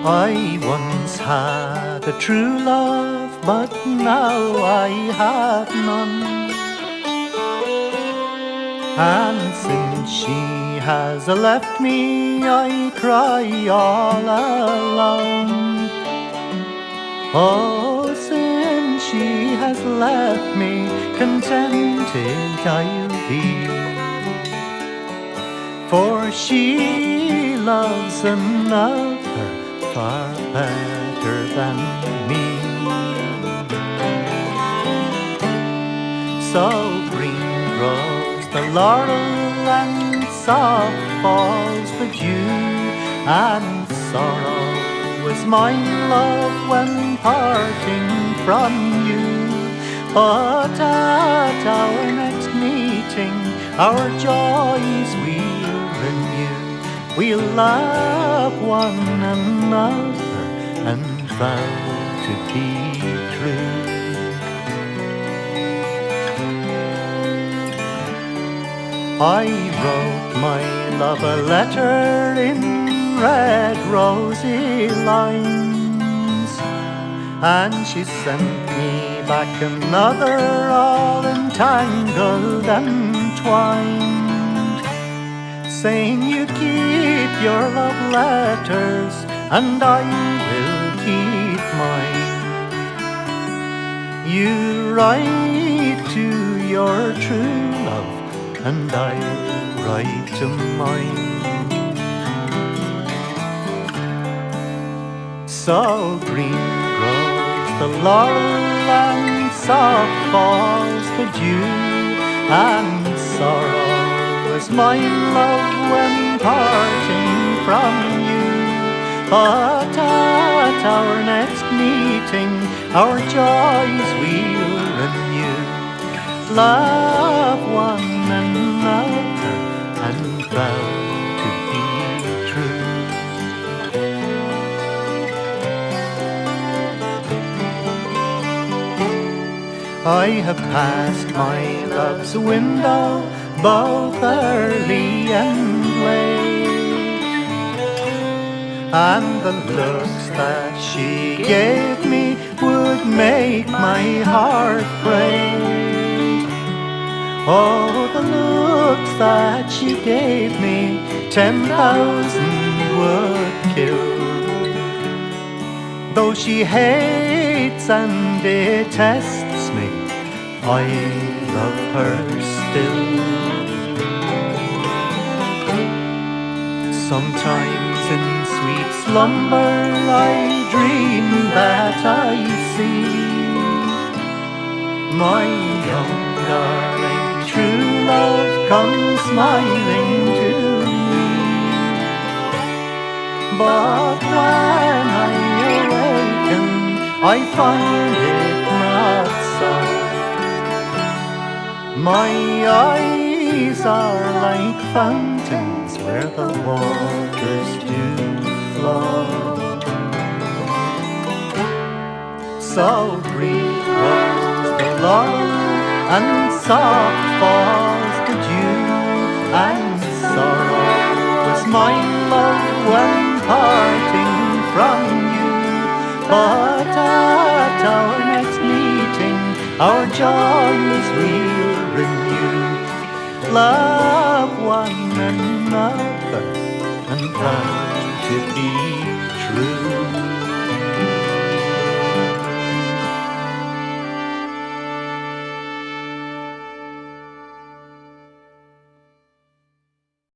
I once had a true love, but now I have none. And since she has left me, I cry all alone. Oh, since she has left me, contented I'll be, for she loves another far better than me. So green grows the laurel, and soft falls the dew, and sorrow is my love when parting from you. But at our next meeting, our joys we'll renew. We'll love one another and vow to be true. I wrote my love a letter in red rosy lines, and she sent me back another all entangled and twined, saying you keep your love letters and I will keep mine. You write to your true love and I'll write to mine. So green grows the laurel, and soft falls the dew, and sorrow is my love when parting from you. But at our next meeting, our joys we'll renew. Love one another and vow to be true. I have passed my love's window both early and late, and the looks that she gave me would make my heart break. Oh, the looks that she gave me 10,000 would kill. Though she hates and detests me, I love her still. Sometimes in sweet slumber I dream that I see my young darling true love come smiling to me. But when I awaken, I find it not so. My eyes are like fountains where the waters do flow. So green grows the laurel, and soft falls the dew, and sorrow was my love when parting from you. But at our next meeting, our joys we'll renew. Love one another and vow to be true.